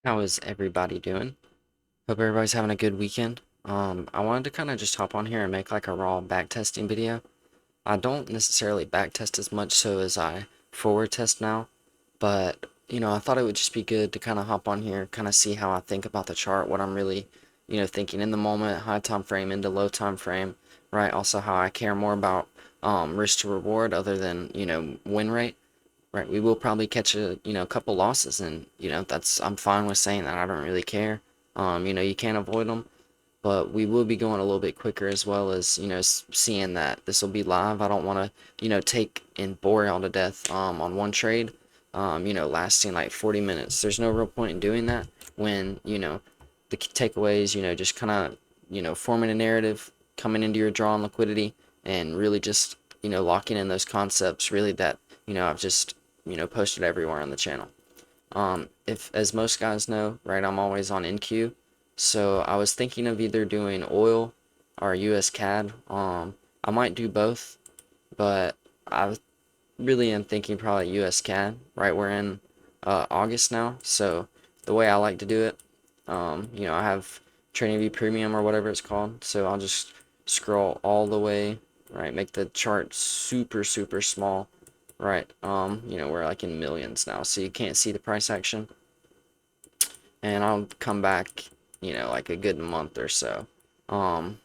How is everybody doing? Hope everybody's having a good weekend. I wanted to kind of just hop on here and make like a raw backtesting video. I don't necessarily backtest as much so as I forward test now, but I thought it would just be good to kind of hop on here, kind of see how I think about the chart, what I'm really, thinking in the moment, high time frame into low time frame, right? Also how I care more about risk to reward other than, win rate. Right, we will probably catch a couple losses, and I'm fine with saying that. I don't really care. You can't avoid them, but we will be going a little bit quicker as well as seeing that this will be live. I don't want to take and bore y'all to death on one trade, lasting like 40 minutes. There's no real point in doing that when the takeaways, just kind of forming a narrative, coming into your draw on liquidity, and really just locking in those concepts really that I've just posted everywhere on the channel. If as most guys know, right, I'm always on NQ, so I was thinking of either doing oil or USCAD. I might do both, but I really am thinking probably USCAD. Right, we're in August now, so the way I like to do it, I have TradingView Premium or whatever it's called, so I'll just scroll all the way, right, make the chart super super small, right, we're like in millions now, so you can't see the price action, and I'll come back, like a good month or so. Um,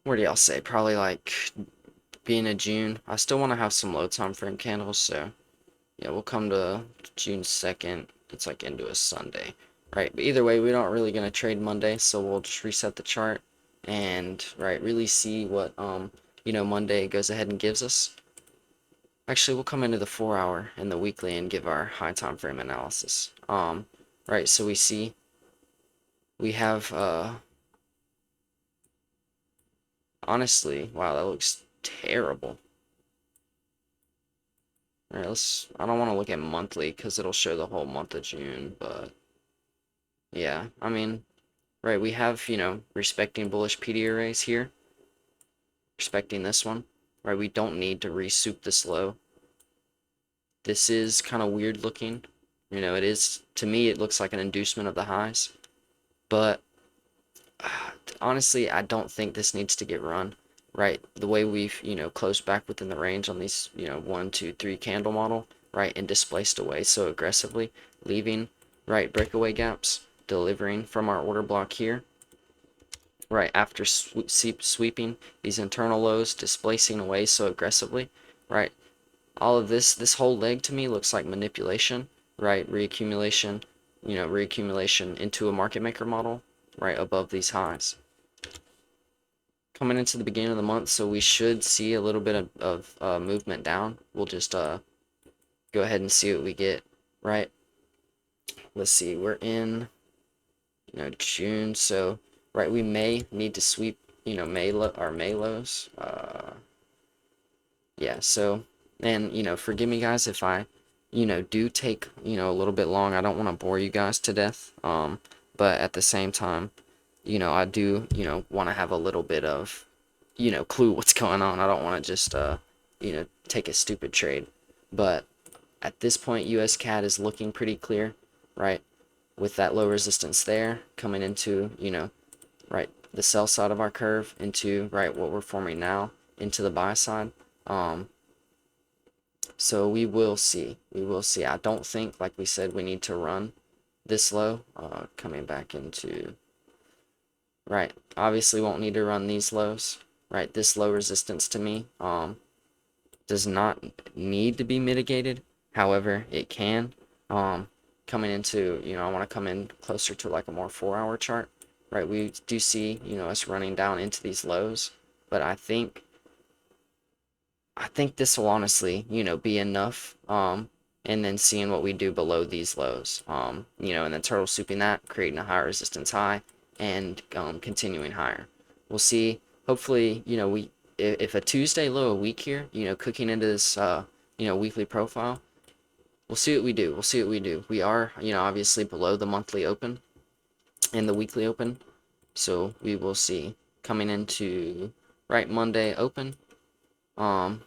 what do y'all say? Probably like being of June. I still want to have some low time frame candles, so yeah, we'll come to June 2nd. It's like into a Sunday, right? But either way, we're not really gonna trade Monday, so we'll just reset the chart and right really see what Monday goes ahead and gives us. Actually, we'll come into the 4 hour and the weekly and give our high time frame analysis. Right, so we have honestly, wow, that looks terrible. All right, I don't want to look at monthly because it'll show the whole month of June, but yeah, I mean, right, we have, respecting bullish PD arrays here, respecting this one, right, we don't need to re-soup this low. This is kind of weird looking, it is, to me, it looks like an inducement of the highs, but honestly, I don't think this needs to get run, right? The way we've, closed back within the range on these, 1, 2, 3 candle model, right, and displaced away so aggressively, leaving, right, breakaway gaps, delivering from our order block here, right, after sweeping these internal lows, displacing away so aggressively, right? All of this whole leg to me looks like manipulation, right? Reaccumulation into a market maker model, right, above these highs coming into the beginning of the month, so we should see a little bit of movement down. We'll just go ahead and see what we get, right? Let's see, we're in June, so right, we may need to sweep our May lows. Yeah, so and forgive me guys if I do take a little bit long. I don't want to bore you guys to death. But at the same time, I do want to have a little bit of clue what's going on. I don't want to just take a stupid trade. But at this point, USCAD is looking pretty clear, right? With that low resistance there coming into right, the sell side of our curve into right what we're forming now into the buy side. So we will see. We will see. I don't think, like we said, we need to run this low. Coming back into right. Obviously, won't need to run these lows. Right. This low resistance to me does not need to be mitigated. However, it can. Coming into I want to come in closer to like a more 4 hour chart. Right. We do see us running down into these lows, but I think this will honestly, be enough. And then seeing what we do below these lows. And then turtle souping that, creating a higher resistance high, and continuing higher. We'll see. Hopefully, we if a Tuesday low a week here, cooking into this, weekly profile. We'll see what we do. We'll see what we do. We are, obviously below the monthly open and the weekly open, so we will see. Coming into right Monday open. Um,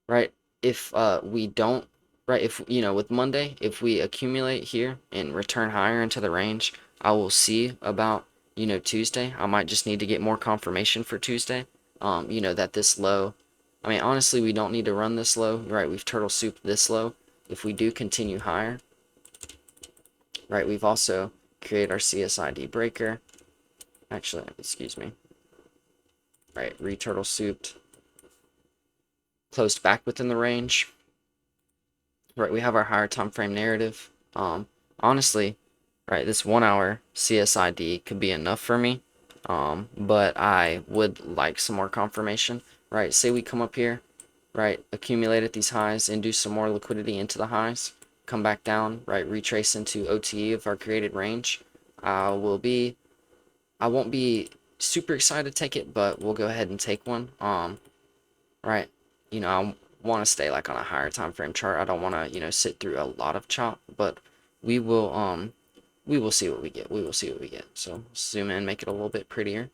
right? If we don't right, if, you know, with Monday, if we accumulate here and return higher into the range, I will see about, you know, Tuesday. I might just need to get more confirmation for Tuesday. You know, that this low, I mean, honestly, we don't need to run this low, right? We've turtle souped this low. If we do continue higher, right, we've also created our CSID breaker. Actually, excuse me. Right, re-turtle souped, closed back within the range. Right, we have our higher time frame narrative. Honestly, right, this 1 hour CSID could be enough for me. But I would like some more confirmation. Right, say we come up here, right, accumulate at these highs, induce some more liquidity into the highs, come back down, right, retrace into OTE of our created range. I won't be super excited to take it, but we'll go ahead and take one. Right, you know, I want to stay like on a higher time frame chart. I don't want to, you know, sit through a lot of chop, but we will we will see what we get. We will see what we get. So zoom in, make it a little bit prettier.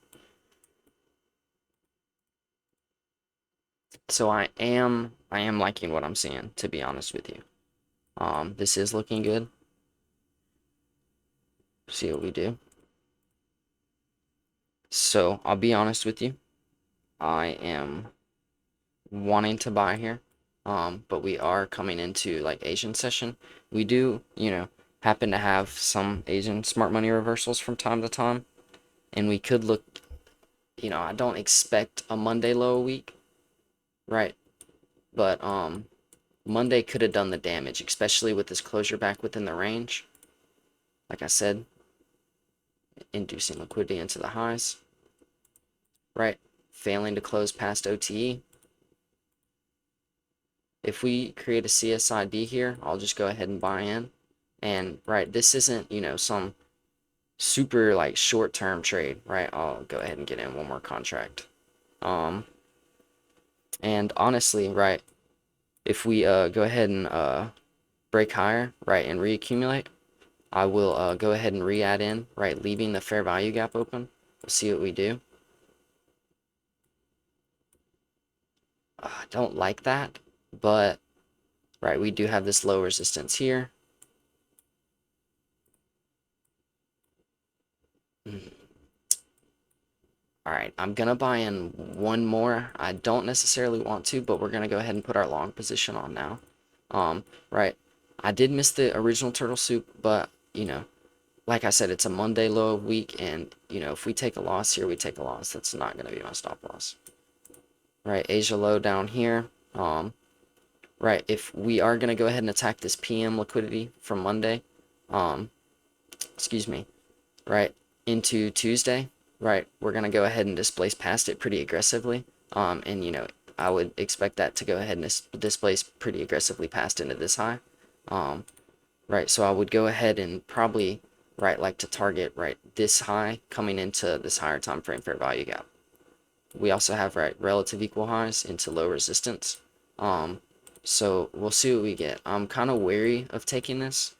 So I am liking what I'm seeing, to be honest with you. This is looking good. See what we do. So I'll be honest with you. I am wanting to buy here. But we are coming into like Asian session. We do, you know, happen to have some Asian smart money reversals from time to time. And we could look, you know, I don't expect a Monday low a week, right? But Monday could have done the damage, especially with this closure back within the range. Like I said, inducing liquidity into the highs, right? Failing to close past OTE. If we create a CSID here, I'll just go ahead and buy in. And right, this isn't, you know, some super like short-term trade, right? I'll go ahead and get in one more contract. And honestly, right, if we go ahead and break higher, right, and reaccumulate, I will go ahead and re-add in, right, leaving the fair value gap open. We'll see what we do. I don't like that, but right, we do have this low resistance here. All right, I'm gonna buy in one more. I don't necessarily want to, but we're gonna go ahead and put our long position on now. Right, I did miss the original turtle soup, but you know, like I said, it's a Monday low week, and you know, if we take a loss here, we take a loss. That's not gonna be my stop loss. Right, Asia low down here. Right, if we are gonna go ahead and attack this PM liquidity from Monday, excuse me, right, into Tuesday, right, we're going to go ahead and displace past it pretty aggressively. And, you know, I would expect that to go ahead and displace pretty aggressively past into this high. Right, so I would go ahead and probably, right, like to target, right, this high coming into this higher time frame fair value gap. We also have, right, relative equal highs into low resistance. So we'll see what we get. I'm kind of wary of taking this.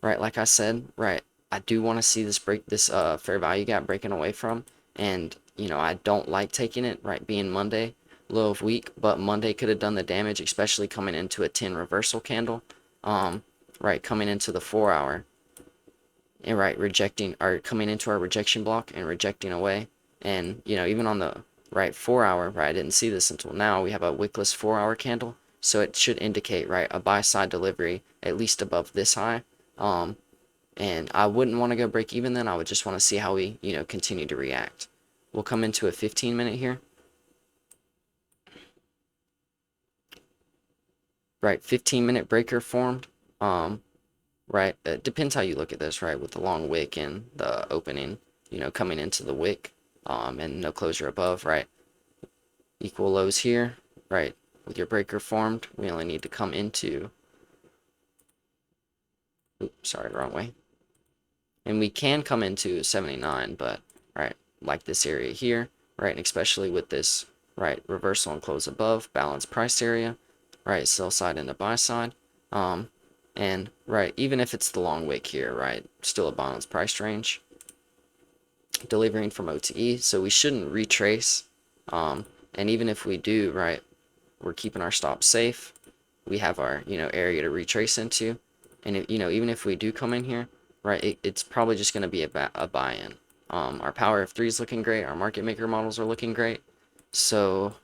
Right, like I said, right, I do want to see this fair value gap breaking away from, and you know, I don't like taking it, right, being Monday low of week, but Monday could have done the damage, especially coming into a 10 reversal candle, right, coming into the 4 hour, and right, rejecting, or coming into our rejection block and rejecting away, and you know, even on the right 4 hour, right, I didn't see this until now, we have a wickless 4 hour candle, so it should indicate, right, a buy side delivery at least above this high. And I wouldn't want to go break even then. I would just want to see how we, you know, continue to react. We'll come into a 15-minute here. Right, 15-minute breaker formed. Right, it depends how you look at this, right, with the long wick and the opening, you know, coming into the wick, and no closure above, right. Equal lows here, right, with your breaker formed. We only need to come into, oops, sorry, wrong way. And we can come into 79, but, right, like this area here, right, and especially with this, right, reversal and close above, balanced price area, right, sell side into buy side, and, right, even if it's the long wick here, right, still a balanced price range, delivering from OTE, so we shouldn't retrace, and even if we do, right, we're keeping our stops safe, we have our, area to retrace into. And even if we do come in here, right, it's probably just going to be a buy-in. Our power of 3 is looking great. Our market maker models are looking great. So,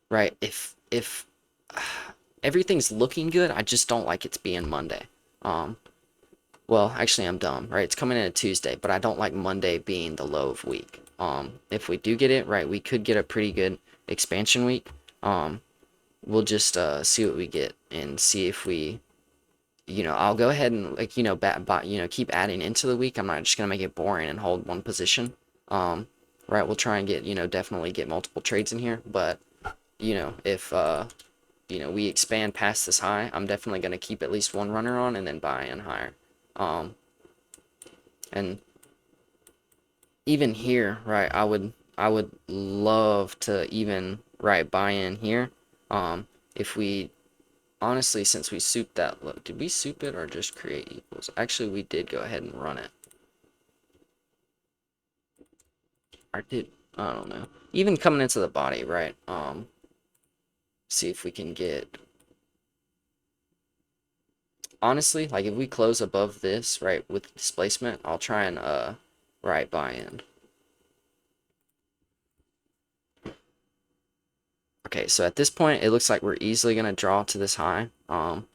right, if everything's looking good, I just don't like it's being Monday. Well, actually, I'm dumb, right? It's coming in a Tuesday, but I don't like Monday being the low of week. If we do get it, right, we could get a pretty good expansion week. We'll just see what we get and see if we, I'll go ahead and like, keep adding into the week. I'm not just gonna make it boring and hold one position. Right, we'll try and get, definitely get multiple trades in here, but if we expand past this high, I'm definitely gonna keep at least one runner on and then buy in higher. And even here, right, I would love to even, right, buy in here. If we honestly, since we souped that low, did we soup it or just create equals? Actually, we did go ahead and run it. Or did, I don't know. Even coming into the body, right? See if we can get, honestly, like if we close above this, right, with displacement, I'll try and right, buy in. Okay, so at this point, it looks like we're easily gonna draw to this high. I'm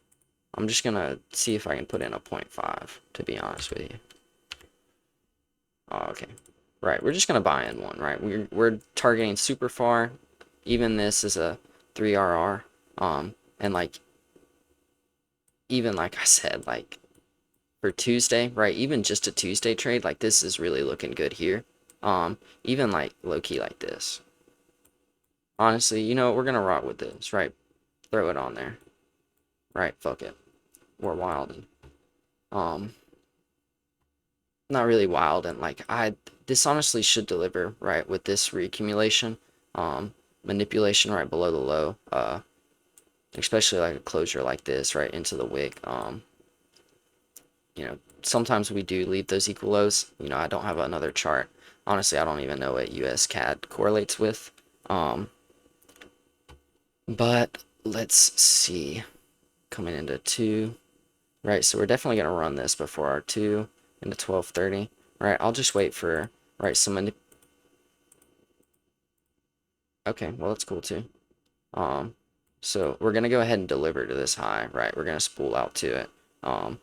just gonna see if I can put in a 0.5, to be honest with you. Oh, okay. Right, we're just gonna buy in one, right? We're targeting super far. Even this is a 3RR. And like, even like I said, like for Tuesday, right? Even just a Tuesday trade, like this is really looking good here. Even like low key like this. Honestly, we're gonna rock with this, right? Throw it on there. Right, fuck it. We're wilding. Not really wild, and like this honestly should deliver, right, with this reaccumulation. Manipulation right below the low. Especially like a closure like this, right, into the wick. Sometimes we do leave those equal lows. I don't have another chart. Honestly, I don't even know what USCAD correlates with. But let's see. Coming into 2. Right, so we're definitely going to run this before our 2 into 12:30. Right, I'll just wait for, right, some okay, well, that's cool too. So we're going to go ahead and deliver to this high, right? We're going to spool out to it. Right,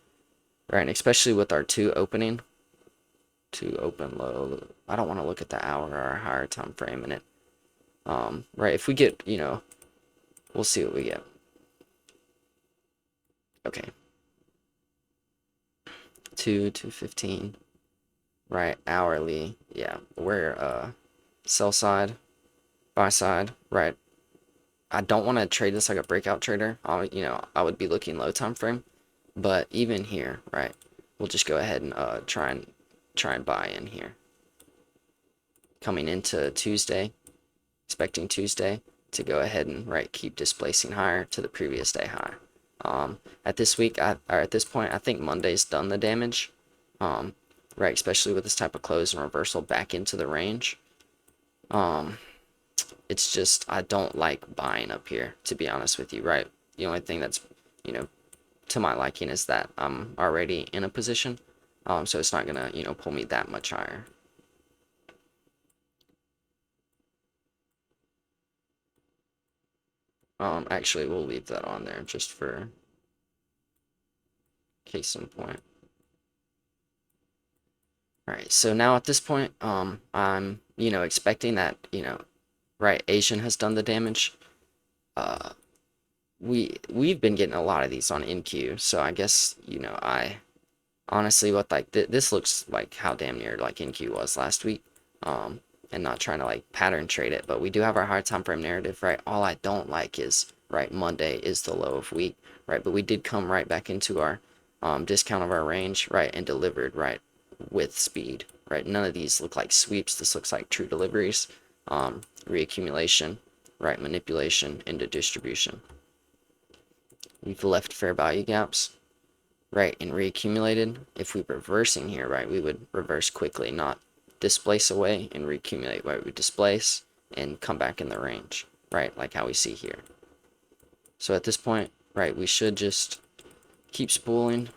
and especially with our 2 opening, 2 open low. I don't want to look at the hour or higher time frame in it. Right, if we get, we'll see what we get. Okay. 2:15. Right, hourly. Yeah, we're sell side, buy side, right. I don't want to trade this like a breakout trader. I would be looking low time frame, but even here, right, we'll just go ahead and try and buy in here. Coming into Tuesday, expecting Tuesday to go ahead and keep displacing higher to the previous day high. At this point, I think Monday's done the damage. Right, especially with this type of close and reversal back into the range. It's just, I don't like buying up here, to be honest with you, right? The only thing that's, to my liking is that I'm already in a position, so it's not gonna, pull me that much higher. Actually, we'll leave that on there just for case in point. All right, so now at this point, I'm, expecting that, right, Asian has done the damage. We've been getting a lot of these on NQ, so I guess, I honestly, what like this looks like how damn near like NQ was last week. And not trying to like pattern trade it, but we do have our high time frame narrative, right? All I don't like is, right, Monday is the low of week, right? But we did come right back into our discount of our range, right, and delivered, right, with speed, right? None of these look like sweeps. This looks like true deliveries, reaccumulation, right, manipulation into distribution. We've left fair value gaps, right, and reaccumulated. If we were reversing here, right, we would reverse quickly, not displace away and reaccumulate, right? We displace and come back in the range, right, like how we see here. So at this point, right? We should just keep spooling.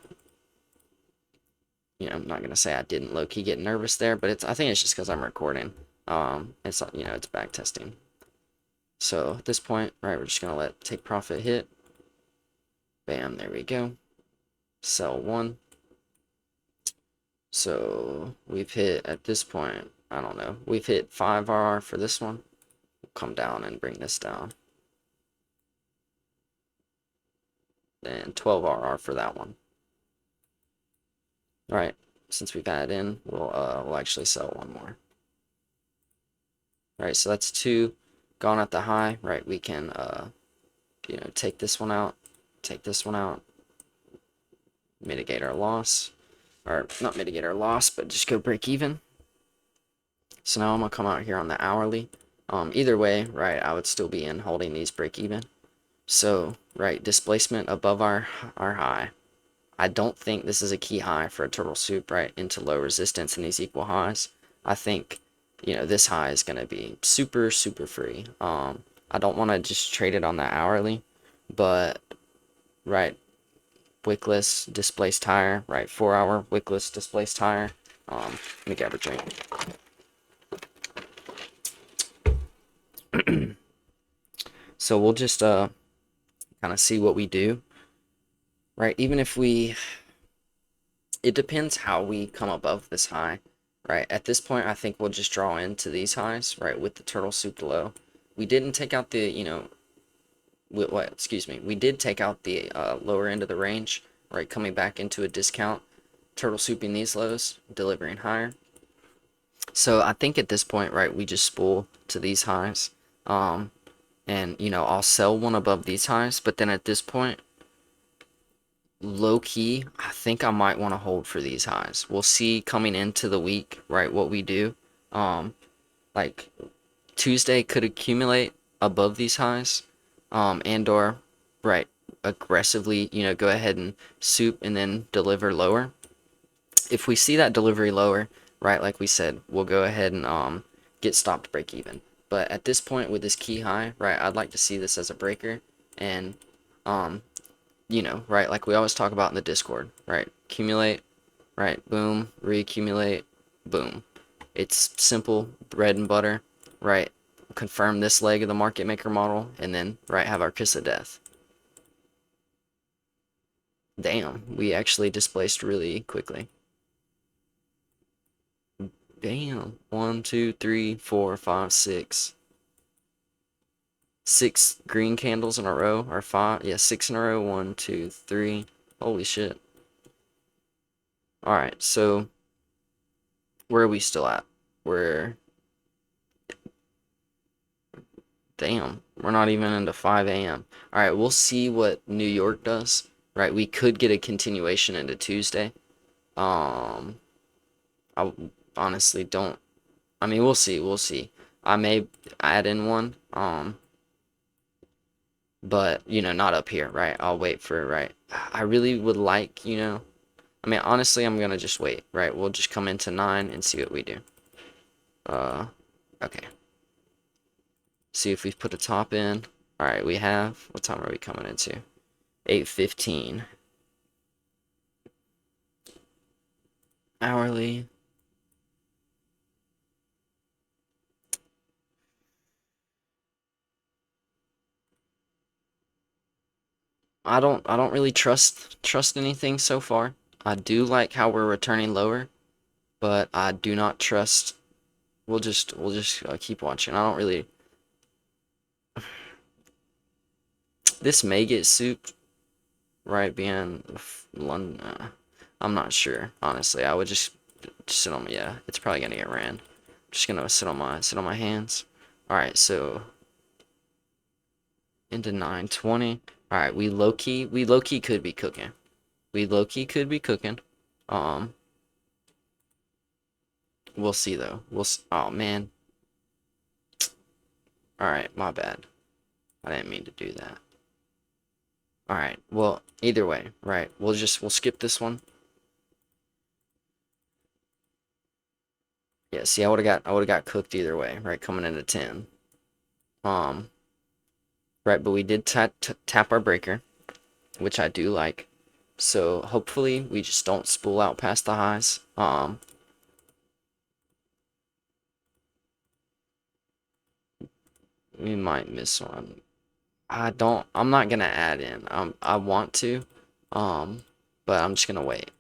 You know, I'm not gonna say I didn't low-key get nervous there, but I think it's just because I'm recording. It's, you know, it's back testing. So at this point, right, we're just gonna let take profit hit. Bam, there we go. Sell one. So we've hit at this point, I don't know, we've hit 5 RR for this one. We'll come down and bring this down. And 12 RR for that one. All right, since we've added in, we'll actually sell one more. All right, so that's 2 gone at the high. Right, we can you know, take this one out, take this one out, mitigate our loss, or not mitigate our loss, but just go break even. So now I'm gonna come out here on the hourly. Either way, right, I would still be in holding these break even. So, right, displacement above our high. I don't think this is a key high for a turtle soup, right, into low resistance in these equal highs. I think, you know, this high is going to be super, super free. I don't want to just trade it on the hourly, but, right, wickless displaced higher, right, 4-hour wickless displaced higher. Let me grab a drink. So we'll just kind of see what we do, right? Even if it depends how we come above this high, right? At this point, I think we'll just draw into these highs, right, with the turtle soup low. We didn't take out the, you know, excuse me, we did take out the lower end of the range, right, coming back into a discount, turtle souping these lows, delivering higher. So I think at this point, right, we just spool to these highs, and, you know, I'll sell one above these highs, but then at this point, low key, I think I might want to hold for these highs. We'll see coming into the week, right, what we do. Like Tuesday could accumulate above these highs, and or, right, aggressively, you know, go ahead and soup and then deliver lower. If we see that delivery lower, right, like we said, we'll go ahead and get stopped break even. But at this point with this key high, right, I'd like to see this as a breaker and you know, right, like we always talk about in the Discord, right? Accumulate, right? Boom, reaccumulate, boom. It's simple bread and butter, right? Confirm this leg of the market maker model, and then, right, have our kiss of death. Damn, we actually displaced really quickly. Damn. 1, 2, 3, 4, 5, 6. 6 green candles in a row, or 5. Yeah, 6 in a row. 1, 2, 3. Holy shit. Alright, so where are we still at? Damn, we're not even into 5 a.m. Alright, we'll see what New York does. Right, we could get a continuation into Tuesday. I honestly don't. I mean, we'll see. We'll see. I may add in one. But, you know, not up here, right? I'll wait for, right? I really would like, you know. I mean, honestly, I'm gonna just wait, right? We'll just come into 9 and see what we do. Okay. See if we've put a top in. Alright, we have. What time are we coming into? 8:15. Hourly. I don't really trust anything so far. I do like how we're returning lower, but I do not trust. We'll just keep watching. I don't really. This may get souped, right? Being London, I'm not sure. Honestly, I would just sit on. Yeah, it's probably gonna get ran. Just gonna sit on my hands. All right, so into 9:20. All right, we low key could be cooking. We low key could be cooking. Um, we'll see though. Oh man. All right, my bad. I didn't mean to do that. All right. Well, either way, right? We'll skip this one. Yeah. See, I would have got cooked either way, right? Coming into 10. Right, but we did tap our breaker. which I do like. So hopefully we just don't spool out past the highs. We might miss one. I'm not gonna add in. I want to, um, but I'm just gonna wait.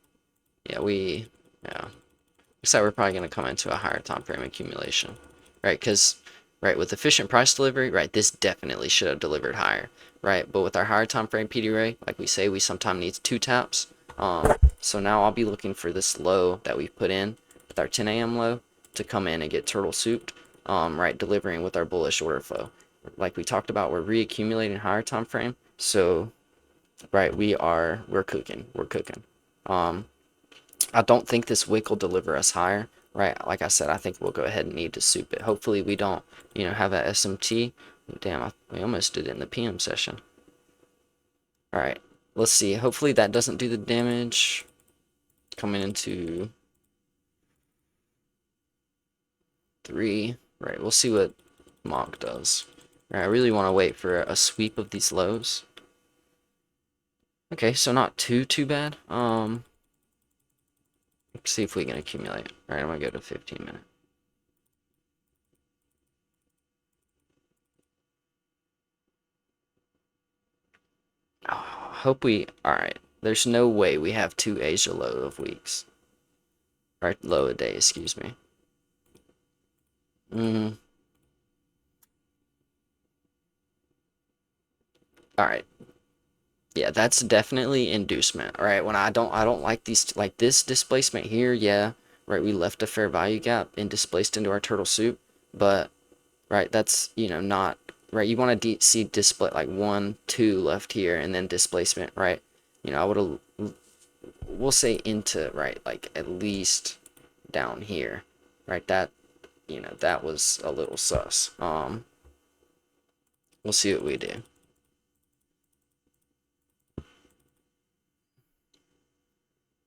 Yeah. Looks like we're probably gonna come into a higher time frame accumulation, right? Because, right, with efficient price delivery, right, this definitely should have delivered higher, right? But with our higher time frame PD ray, like we say, we sometimes need 2 taps. So now I'll be looking for this low that we put in with our 10 a.m. low to come in and get turtle souped, right, delivering with our bullish order flow. Like we talked about, we're reaccumulating higher time frame, so right, we're cooking. Um, I don't think this wick will deliver us higher, right? Like I said, I think we'll go ahead and need to soup it. Hopefully we don't, have that SMT. Damn, we almost did it in the PM session. All right, let's see. Hopefully that doesn't do the damage. Coming into 3. Right, we'll see what Mock does. All right, I really want to wait for a sweep of these lows. Okay, so not too bad. Let's see if we can accumulate. All right, I'm gonna go to 15 minutes. Oh, hope we. All right, there's no way we have 2 Asia low of weeks. Or low a day, excuse me. All right. Yeah, that's definitely inducement. All right, when I don't like these, like this displacement here. Yeah, right. We left a fair value gap and displaced into our turtle soup, but right, that's not right. You want to see display like 1, 2 left here, and then displacement. Right. I would have. We'll say into right, like at least down here. Right. That was a little sus. We'll see what we do.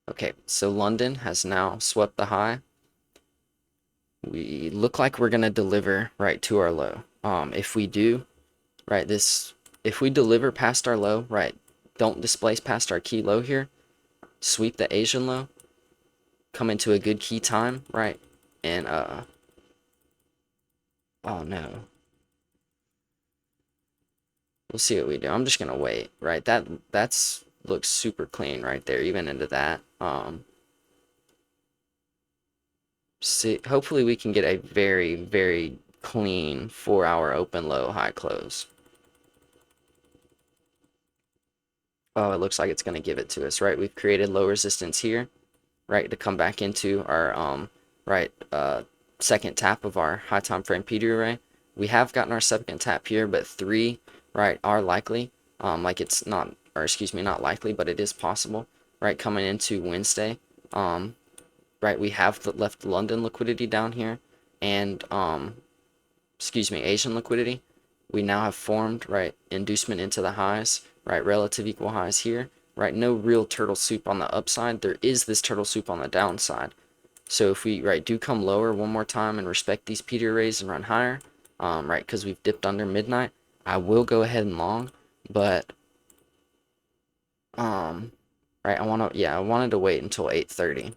Okay, so London has now swept the high. We look like we're gonna deliver right to our low. If we do, right, if we deliver past our low, right, don't displace past our key low here, sweep the Asian low, come into a good key time, right, and oh no. We'll see what we do. I'm just gonna wait, right? That's looks super clean right there, even into that. See, hopefully we can get a very, very clean 4-hour open low high close. Oh, it looks like it's gonna give it to us, right? We've created low resistance here, right, to come back into our right second tap of our high time frame PD array. We have gotten our second tap here, but 3 right are likely. Like it's not, or excuse me, not likely, but it is possible, right? Coming into Wednesday, right, we have left London liquidity down here, and excuse me, Asian liquidity. We now have formed, right, inducement into the highs, right, relative equal highs here, right, no real turtle soup on the upside. There is this turtle soup on the downside. So if we, right, do come lower one more time and respect these PD arrays and run higher, right, because we've dipped under midnight, I will go ahead and long, but, right, I wanted to wait until 8:30.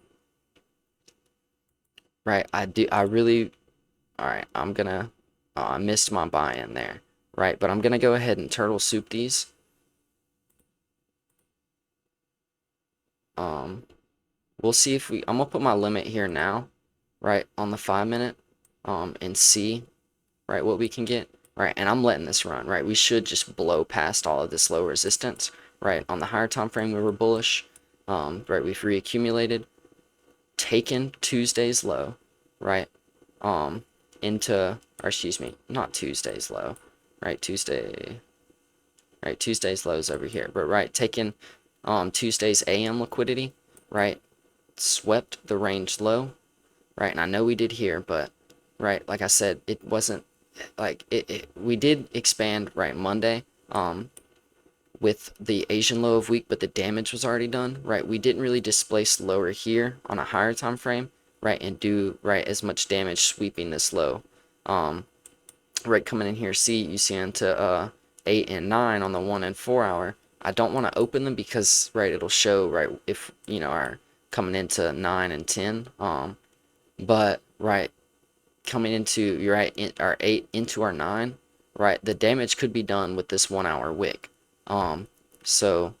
Right, I really, all right, I missed my buy-in there, right, but I'm gonna go ahead and turtle soup these. We'll see if I'm gonna put my limit here now, right, on the 5-minute, and see, right, what we can get, right, and I'm letting this run, right, we should just blow past all of this low resistance, right, on the higher time frame we were bullish, right, we've reaccumulated, taken Tuesday's low, right, into, or excuse me, not Tuesday's low, right, Tuesday's lows over here, but right, taking, Tuesday's AM liquidity, right, swept the range low, right, and I know we did here, but right, like I said, it wasn't like we did expand right Monday with the Asian low of week, but the damage was already done, right? We didn't really displace lower here on a higher time frame, right, and do right as much damage sweeping this low. Right, coming in here, you see into 8 and 9 on the 1 and 4 hour. I don't want to open them because, right, it'll show, right, if, you know, our coming into 9 and 10. But, right, coming into, you're right, our 8 into our 9, right, the damage could be done with this 1 hour wick. So,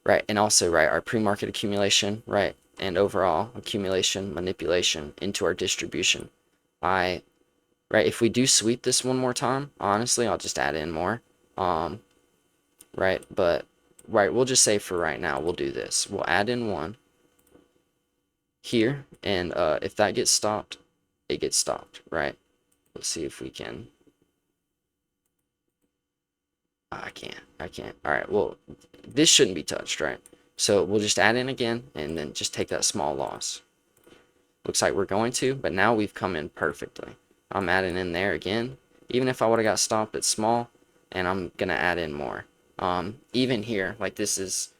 right, and also, right, our pre-market accumulation, right, and overall accumulation manipulation into our distribution. Right, if we do sweep this one more time, honestly, I'll just add in more. Right, but, right, we'll just say for right now, we'll do this. We'll add in one here, and if that gets stopped, it gets stopped, right? Let's see if we can. I can't. All right, well, this shouldn't be touched, right? So we'll just add in again, and then just take that small loss. Looks like we're going to, but now we've come in perfectly. I'm adding in there again. Even if I would have got stopped, it's small, and I'm gonna add in more. Even here, like this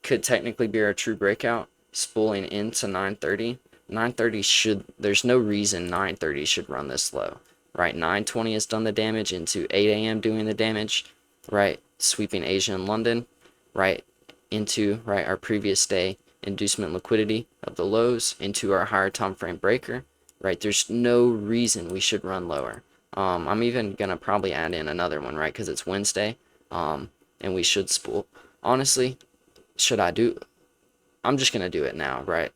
could technically be our true breakout, spooling into 930. 930 should, there's no reason 930 should run this low, right? 920 has done the damage into 8 a.m. doing the damage, right? Sweeping Asia and London, right? Into, right, our previous day inducement liquidity of the lows into our higher time frame breaker, right? There's no reason we should run lower. I'm even gonna probably add in another one, right? Because it's Wednesday, and we should spool. Honestly, should I do? I'm just gonna do it now, right?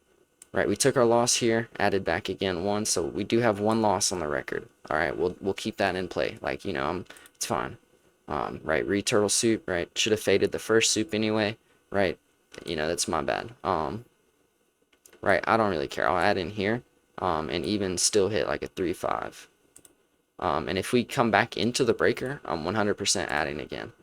Right, we took our loss here, added back again one, so we do have one loss on the record. All right, we'll keep that in play. Like, you know, it's fine. Right, re-turtle soup, right? Should have faded the first soup anyway, right? You know, that's my bad. Right, I don't really care. I'll add in here, and even still hit like a 3-5. And if we come back into the breaker, I'm 100% adding again.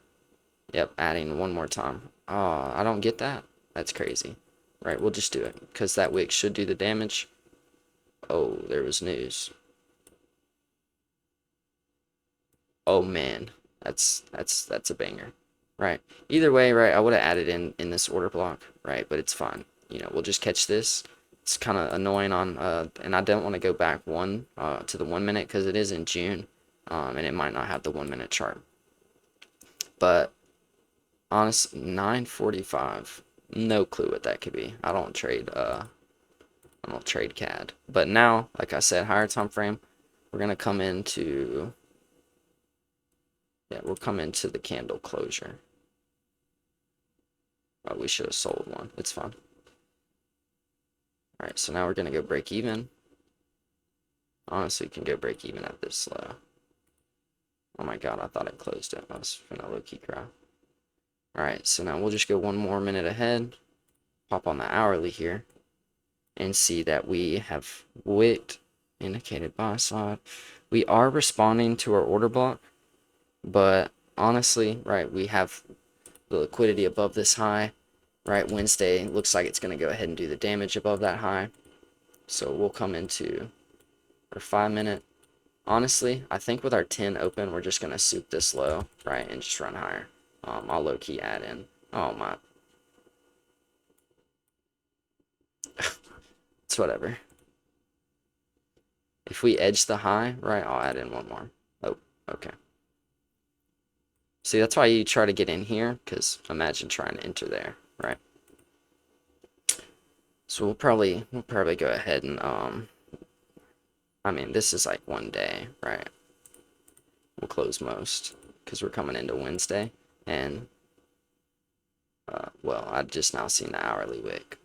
Yep, adding one more time. Oh, I don't get that. That's crazy. Right, we'll just do it, because that wick should do the damage. Oh, there was news. Oh man, that's a banger. Right. Either way, right, I would have added in this order block, right, but it's fine. You know, we'll just catch this. It's kind of annoying on, and I don't want to go back one to the 1 minute because it is in June, and it might not have the 1 minute chart. But honest, 945, no clue what that could be. I don't trade CAD. But now, like I said, higher time frame, we're gonna come into, yeah, we'll come into the candle closure. Oh, we should have sold one. It's fine. All right, so now we're gonna go break even. Honestly, you can go break even at this low. Oh my god, I thought it closed it. I was gonna low-key cry. All right, so now we'll just go 1 more minute ahead, pop on the hourly here, and see that we have wicked, indicated buy side. We are responding to our order block, but honestly, right, we have the liquidity above this high, right? Wednesday looks like it's going to go ahead and do the damage above that high. So we'll come into our 5 minute. Honestly, I think with our 10 open, we're just going to soup this low, right, and just run higher. I'll low-key add in. Oh, my. It's whatever. If we edge the high, right, I'll add in one more. Oh, okay. See, that's why you try to get in here, because imagine trying to enter there, right? So we'll probably go ahead and I mean, this is like 1 day, right? We'll close most because we're coming into Wednesday, and well, I've just now seen the hourly wick,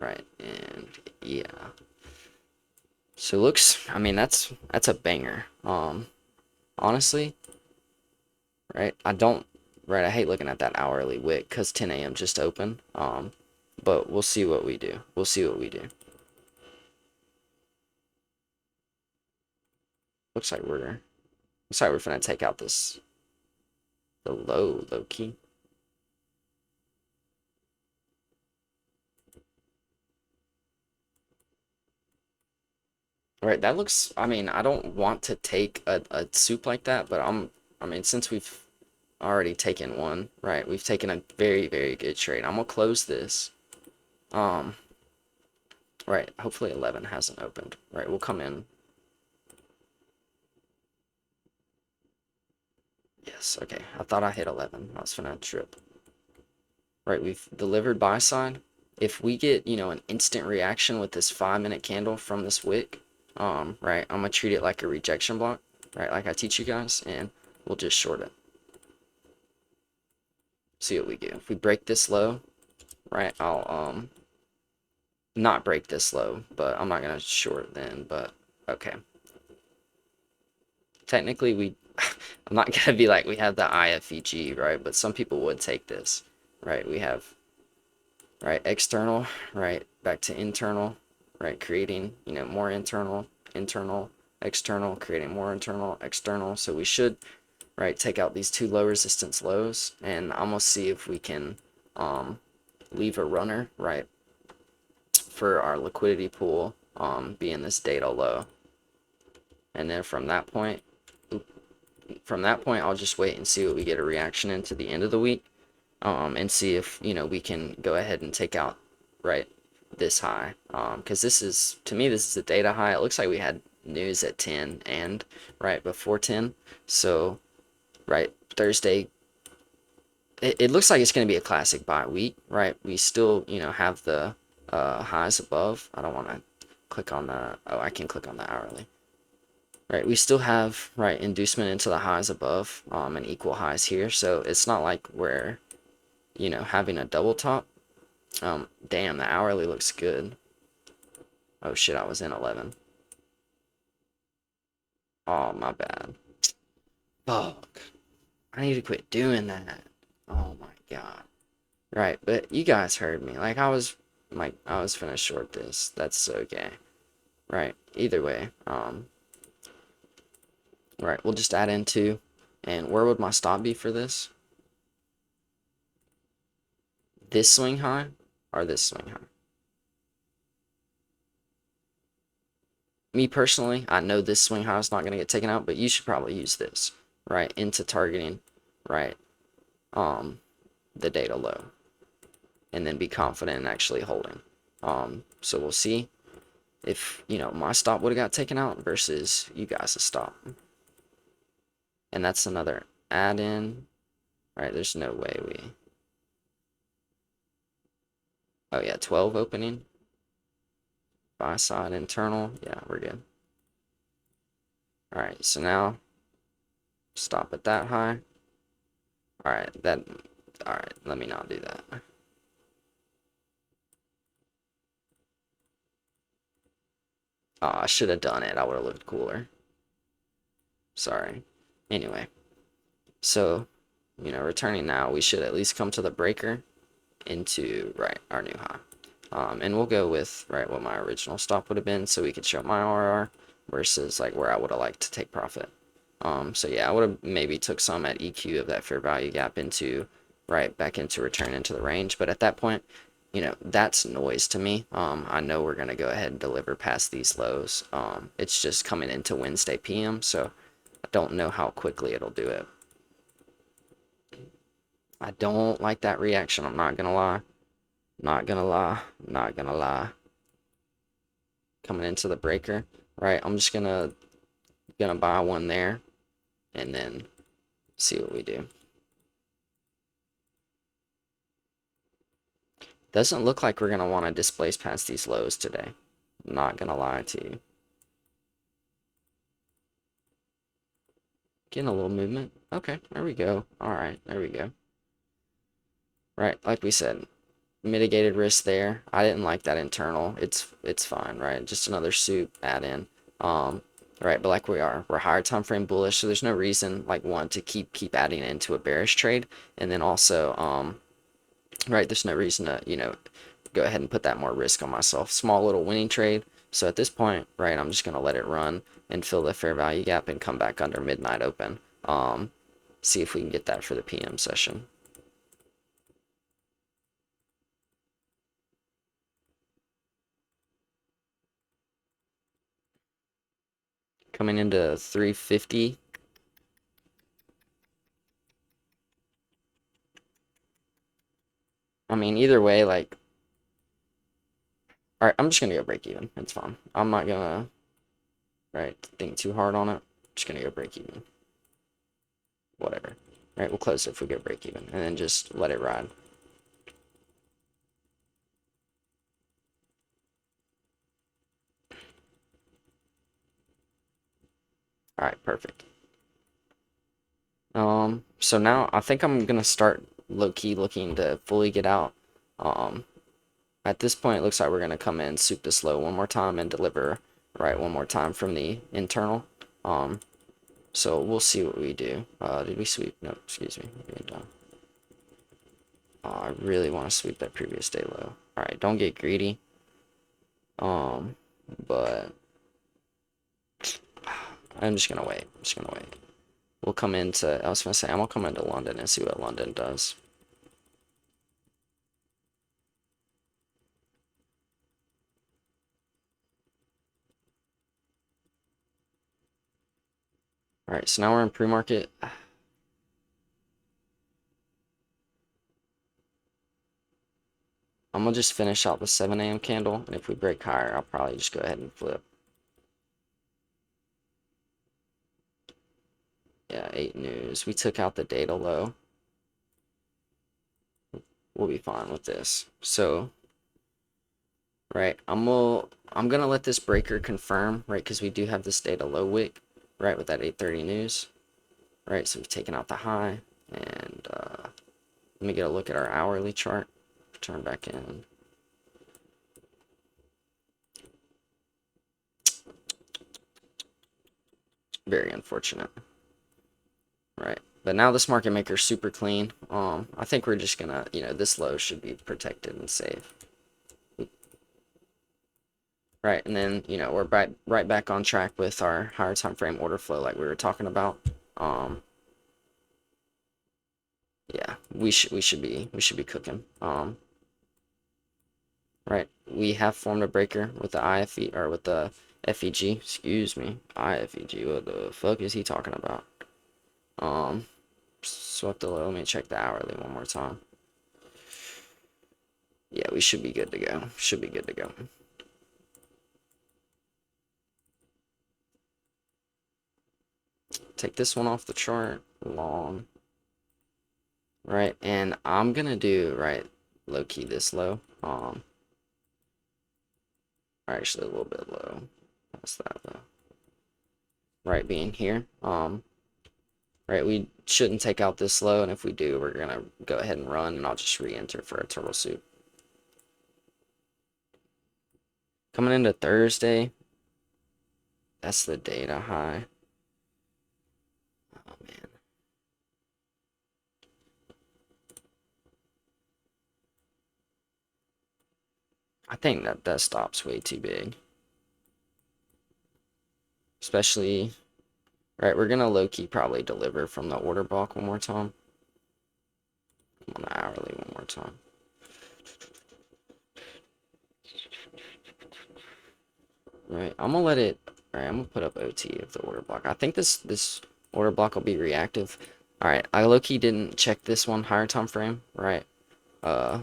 right? And yeah, so looks, I mean, that's a banger. Honestly, right? I hate looking at that hourly wick because 10 a.m. just open. But we'll see what we do. We'll see what we do. Looks like we're gonna take out the low key. Right, that looks, I mean, I don't want to take a soup like that, but I mean, since we've already taken one, right, we've taken a very, very good trade. I'm gonna close this. Right, hopefully 11 hasn't opened. Right, we'll come in. Yes, okay, I thought I hit 11. I was gonna trip. right? We've delivered buy side. If we get, you know, an instant reaction with this 5-minute candle from this wick, right, I'm gonna treat it like a rejection block, right, like I teach you guys, and we'll just short it. See what we do. If we break this low, right, I'll not break this low, but I'm not gonna short then, but okay. Technically we I'm not gonna be like we have the IFEG, right? But some people would take this, right? We have right external, right, back to internal, right, creating, you know, more internal, internal, external, creating more internal, external. So we should, right, take out these two low resistance lows, and I'm gonna see if we can leave a runner, right, for our liquidity pool being this data low. And then from that point, I'll just wait and see what we get a reaction into the end of the week, and see if, you know, we can go ahead and take out, right, this high, because this is, to me, this is a data high. It looks like we had news at 10 and right before 10, so right, Thursday, it looks like it's going to be a classic buy week, right? We still, you know, have the highs above. I don't want to click on the, oh, I can click on the hourly. Right, we still have, right, inducement into the highs above, and equal highs here, so it's not like we're, you know, having a double top. Damn, the hourly looks good. Oh shit, I was in 11. Oh, my bad. Fuck. I need to quit doing that. Oh my god. Right, but you guys heard me. I was finna short this. That's okay. Right, either way. Right, we'll just add in 2. And where would my stop be for this? This swing high or this swing high? Me personally, I know this swing high is not going to get taken out, but you should probably use this, right, into targeting, right, the data low, and then be confident in actually holding. So we'll see if, you know, my stop would have got taken out versus you guys' stop. And that's another add-in, right? There's no way we, oh yeah, 12 opening, buy side internal, yeah, we're good. All right, so now stop at that high. All right, let me not do that. Oh, I should have done it. I would have looked cooler. Sorry. Anyway, so, you know, returning now, we should at least come to the breaker into, right, our new high. And we'll go with, right, what my original stop would have been so we could show my RR versus, like, where I would have liked to take profit. So yeah, I would have maybe took some at EQ of that fair value gap into, right, back into return into the range. But at that point, you know, that's noise to me. I know we're going to go ahead and deliver past these lows. It's just coming into Wednesday PM, so I don't know how quickly it'll do it. I don't like that reaction. I'm not going to lie. Not going to lie. Not going to lie. Coming into the breaker, right? I'm just going to buy one there and then see what we do. Doesn't look like we're going to want to displace past these lows today. I'm not going to lie to you. Getting a little movement. Okay, there we go. All right, there we go. Right, like we said, mitigated risk there. I didn't like that internal. It's fine, right? Just another soup add in. Right, but like we're higher time frame bullish, so there's no reason, like, one, to keep adding into a bearish trade, and then also right, there's no reason to, you know, go ahead and put that more risk on myself. Small little winning trade. So at this point, right, I'm just gonna let it run and fill the fair value gap and come back under midnight open. See if we can get that for the PM session. Coming into 350. I mean, either way, like, all right, I'm just gonna go break even. It's fine. I'm not gonna, right, think too hard on it. Just gonna go break even. Whatever. Right, we'll close it if we go break even, and then just let it ride. All right, perfect. So now I think I'm gonna start low-key looking to fully get out. Um, at this point, it looks like we're gonna come in, soup this low one more time, and deliver right one more time from the internal. So we'll see what we do. Did we sweep? No, excuse me. I really want to sweep that previous day low. All right, don't get greedy. But I'm just gonna wait. I'm just gonna wait. We'll come into. I was gonna say I'm gonna come into London and see what London does. All right, so now we're in pre-market. I'm gonna just finish out the 7 a.m. candle, and if we break higher, I'll probably just go ahead and flip. Yeah, 8 news. We took out the data low. We'll be fine with this. So, right, I'm gonna let this breaker confirm, right, because we do have this data low wick, right, with that 8:30 news, right. So we've taken out the high, and let me get a look at our hourly chart. Turn back in. Very unfortunate. Right. But now this market maker's super clean. I think we're just gonna, this low should be protected and safe. Right, and then, we're right back on track with our higher time frame order flow like we were talking about. Yeah, we should be cooking. Right. We have formed a breaker with the IFE or with the FEG. Excuse me. IFEG. What the fuck is he talking about? Swept the low. Let me check the hourly one more time. Yeah, we should be good to go. Should be good to go. Take this one off the chart. Long. Right, and I'm gonna do right low key this low. Actually a little bit low. What's that though? Right, being here. Right, we shouldn't take out this low, and if we do, we're gonna go ahead and run, and I'll just re-enter for a turtle soup. Coming into Thursday, that's the data high. Oh man. I think that desktop's way too big. Especially, right, we're gonna low-key probably deliver from the order block one more time. On the hourly one more time. Right, I'm gonna let it. All right, I'm gonna put up OT of the order block. I think this order block will be reactive. All right, I low-key didn't check this one higher time frame. Right, I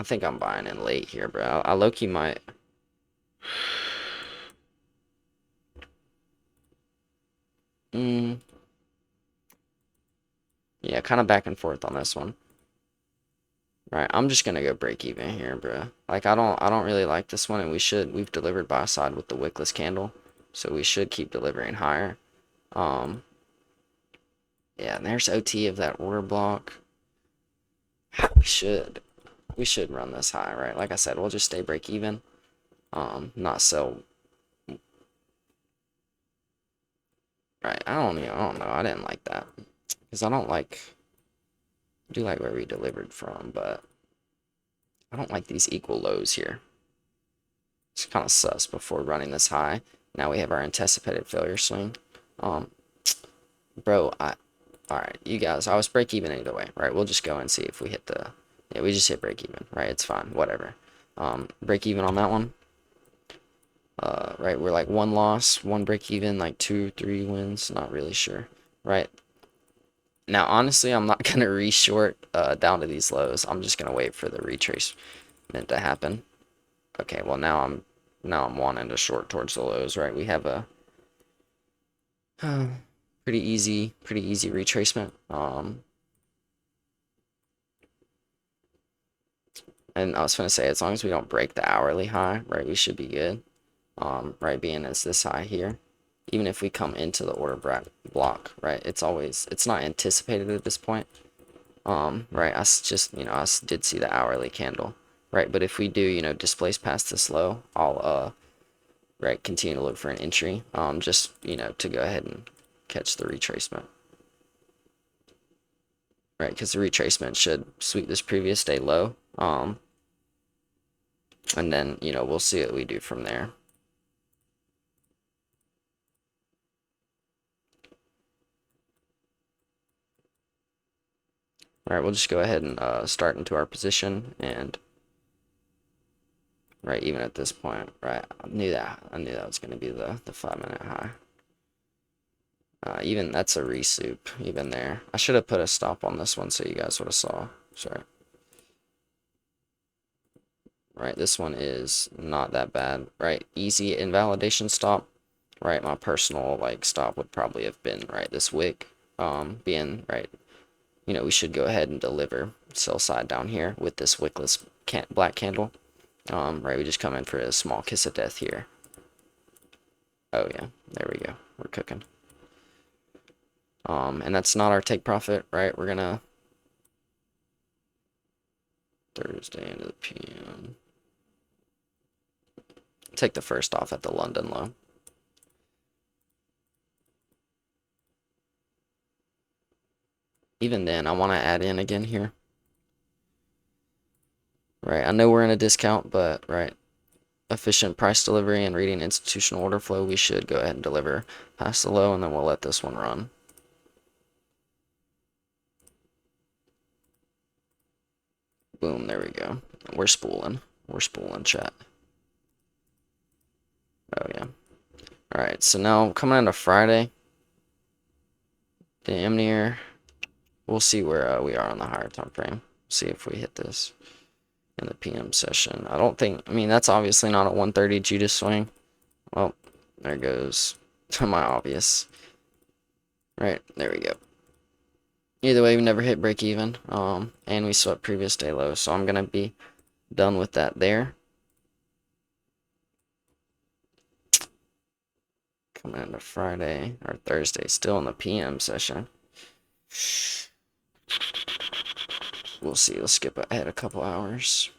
think I'm buying in late here, bro. I low-key might. Yeah, kind of back and forth on this one. Right, I'm just gonna go break even here, bro. Like I don't really like this one, and we've delivered buy side with the wickless candle, so we should keep delivering higher. Yeah, and there's OT of that order block. We should run this high, right? Like I said, we'll just stay break even. Not sell. Right, I don't know. I didn't like that because I do like where we delivered from, but I don't like these equal lows here. It's kind of sus before running this high. Now we have our anticipated failure swing. Um, bro, all right, you guys, I was break even either way, right? We'll just go and see if we hit yeah, we just hit break even, right? It's fine, whatever. Break even on that one. Right, we're like 1 loss, 1 break even, like 2, 3 wins, not really sure, right? Now, honestly, I'm not gonna re-short down to these lows. I'm just gonna wait for the retracement to happen. Okay, well now I'm wanting to short towards the lows, right? We have a pretty easy retracement. And I was gonna say, as long as we don't break the hourly high, right, we should be good. right, being as this high here. Even if we come into the order block, right, it's not anticipated at this point. Right, I did see the hourly candle, right, but if we do, displace past this low, I'll, right, continue to look for an entry, just, to go ahead and catch the retracement, right, because the retracement should sweep this previous day low, and then, we'll see what we do from there. All right, we'll just go ahead and start into our position, and right, even at this point, right, I knew that was going to be the 5-minute high. Even that's a resoup, even there. I should have put a stop on this one so you guys would have saw. Sorry. Right, this one is not that bad. Right, easy invalidation stop. Right, my personal stop would probably have been right this wick. Being right, we should go ahead and deliver sell side down here with this wickless black candle. Right, we just come in for a small kiss of death here. Oh yeah, there we go. We're cooking. And that's not our take profit, right? We're gonna Thursday into the PM. Take the first off at the London low. Even then, I want to add in again here. Right, I know we're in a discount, but right, efficient price delivery and reading institutional order flow, we should go ahead and deliver past the low, and then we'll let this one run. Boom, there we go. We're spooling. We're spooling, chat. Oh, yeah. Alright, so now coming into Friday, damn near, we'll see where we are on the higher time frame. See if we hit this in the PM session. I mean, that's obviously not a 130 Judas swing. Well, there goes to my obvious. Right, there we go. Either way, we never hit break even, and we swept previous day low, so I'm gonna be done with that there. Coming into Friday or Thursday, still in the PM session. We'll see. Let's skip ahead a couple hours.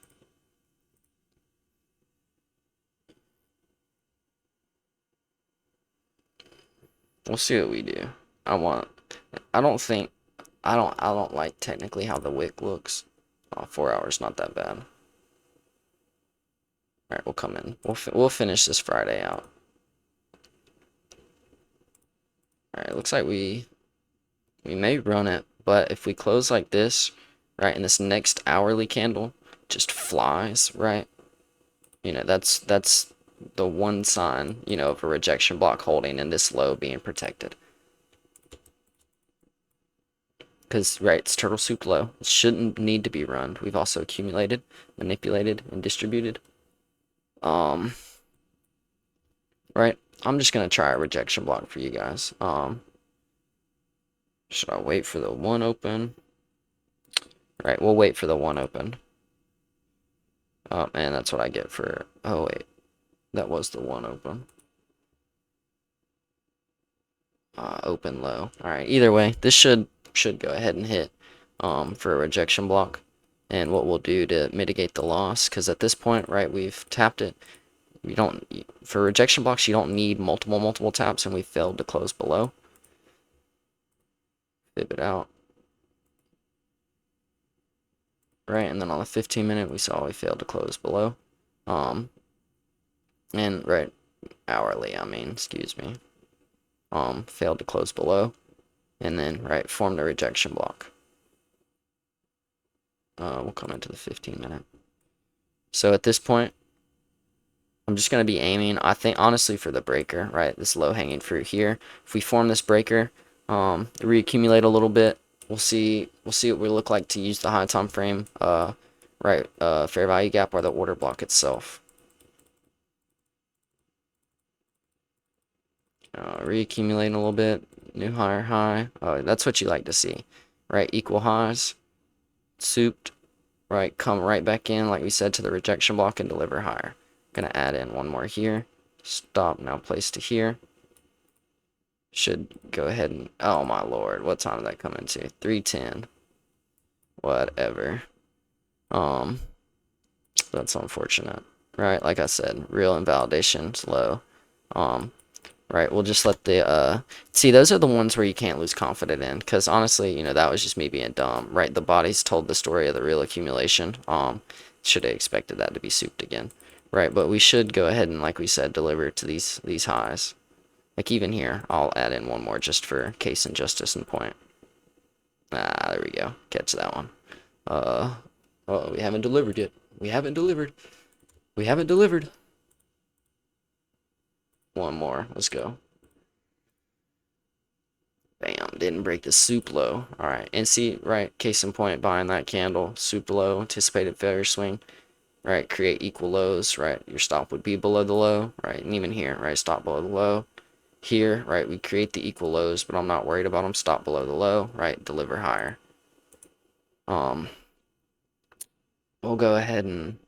We'll see what we do. I don't like technically how the wick looks. 4 hours, not that bad. All right, we'll come in. We'll finish this Friday out. All right, looks like we may run it, but if we close like this, right, and this next hourly candle just flies, right? That's the one sign, of a rejection block holding and this low being protected. Because, right, it's turtle soup low. It shouldn't need to be run. We've also accumulated, manipulated, and distributed. Right, I'm just going to try a rejection block for you guys. Should I wait for the one open? Right, we'll wait for the one open. Oh, man, that's what I get for... Oh, wait. That was the one open. Open low. Alright, either way, this should go ahead and hit for a rejection block. And what we'll do to mitigate the loss, because at this point, right, we've tapped it. For rejection blocks, you don't need multiple taps, and we failed to close below. Fib it out. Right, and then on the 15-minute, we saw we failed to close below. And right, hourly, excuse me. Failed to close below. And then, right, formed a rejection block. We'll come into the 15-minute. So at this point, I'm just going to be aiming, I think, honestly, for the breaker, right? This low-hanging fruit here. If we form this breaker, reaccumulate a little bit, we'll see what we look like to use the high time frame, right, fair value gap or the order block itself. Reaccumulating a little bit, new higher high. That's what you like to see, right? Equal highs, souped, right? Come right back in, like we said, to the rejection block and deliver higher. Gonna add in one more here. Stop now placed to here. Should go ahead and, oh my lord, what time did that come into? 3:10. Whatever. That's unfortunate. Right, like I said, real invalidation's low. Right, we'll just let the, see, those are the ones where you can't lose confidence in, because honestly, that was just me being dumb. Right, the body's told the story of the real accumulation. Should have expected that to be souped again. Right, but we should go ahead and, like we said, deliver to these highs. Like even here, I'll add in one more just for case and justice and point. Ah, there we go. Catch that one. Oh, we haven't delivered yet. We haven't delivered. We haven't delivered. One more. Let's go. Bam. Didn't break the soup low. Alright. And see, right, case in point, buying that candle. Soup low. Anticipated failure swing. Right. Create equal lows. Right. Your stop would be below the low. Right. And even here, right. Stop below the low. Here, right. We create the equal lows, but I'm not worried about them. Stop below the low. Right. Deliver higher. We'll go ahead and,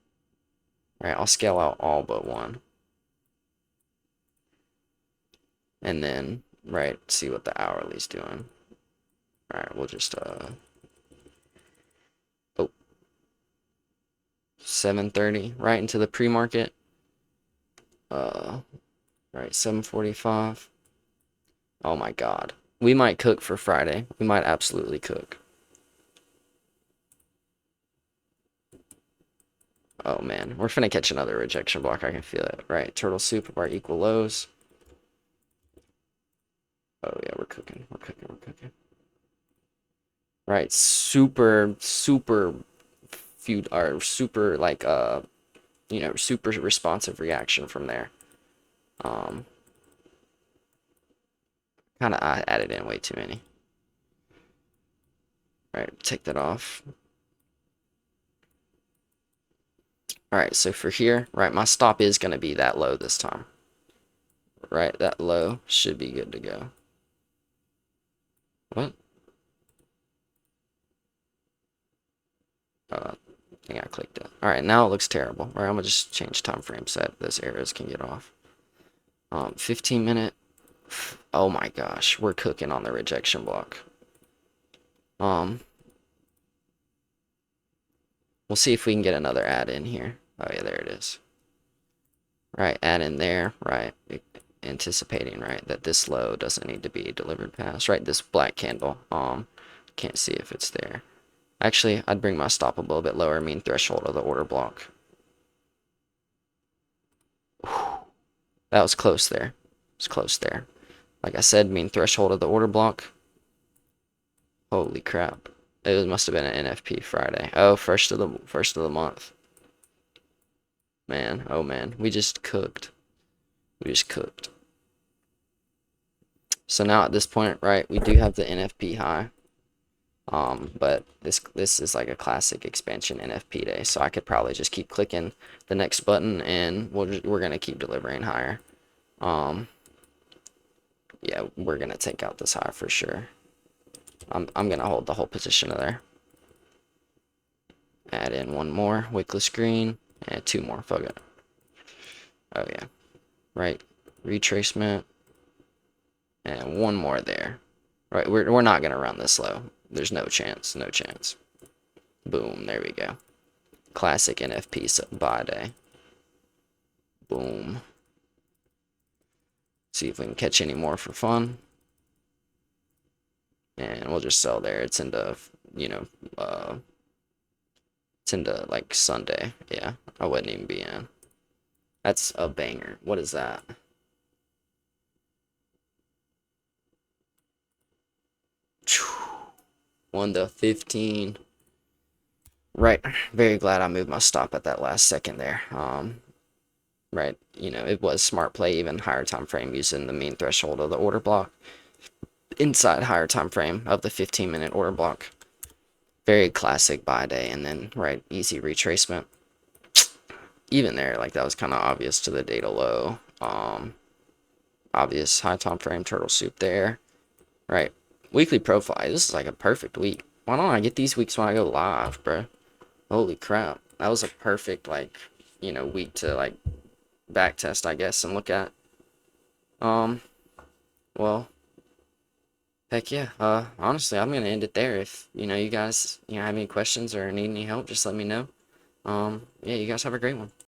right, I'll scale out all but one. And then, right, see what the hourly's doing. Alright, we'll just, 7:30, right into the pre-market. Right, 7:45. Oh my god. We might cook for Friday. We might absolutely cook. Oh man, we're finna catch another rejection block. I can feel it. Right, turtle soup of our equal lows. Oh yeah, we're cooking. We're cooking. We're cooking. Right, super feud or super like super responsive reaction from there. Kind of added in way too many. Right, take that off. Alright, so for here, right, my stop is going to be that low this time. Right, that low should be good to go. What? I think I clicked it. Alright, now it looks terrible. Right, I'm going to just change time frame so that those arrows can get off. 15 minute. Oh my gosh, we're cooking on the rejection block. We'll see if we can get another add in here. Oh yeah, there it is. Right, add in there, right, anticipating, right, that this low doesn't need to be delivered past, right, this black candle, can't see if it's there. Actually, I'd bring my stop a little bit lower, mean threshold of the order block. Whew. That was close there. It's close there. Like I said, mean threshold of the order block. Holy crap. It must have been an NFP Friday. Oh, first of the month. Man, oh man, we just cooked. We just cooked. So now at this point, right, we do have the NFP high. But this is like a classic expansion NFP day, so I could probably just keep clicking the next button and we're gonna keep delivering higher. Yeah, we're gonna take out this high for sure. I'm gonna hold the whole position of there. Add in one more wickless green and two more. Fuck it. Oh yeah, right. Retracement and one more there. Right, we're not gonna run this low. There's no chance. No chance. Boom. There we go. Classic NFP buy day. Boom. See if we can catch any more for fun. And we'll just sell there. It's into, it's into like Sunday. Yeah, I wouldn't even be in. That's a banger. What is that? Whew. 1 to 15. Right. Very glad I moved my stop at that last second there. Right, it was smart play, even higher time frame, using the mean threshold of the order block inside higher time frame of the 15-minute order block. Very classic buy day, and then right, easy retracement. Even there, like that was kind of obvious to the data low. Obvious high time frame turtle soup there. Right, weekly profile. This is like a perfect week. Why don't I get these weeks when I go live, bro? Holy crap, that was a perfect week to back test, I guess, and look at. Um, well, heck yeah. Honestly, I'm gonna end it there. If you guys have any questions or need any help, just let me know. Yeah, you guys have a great one.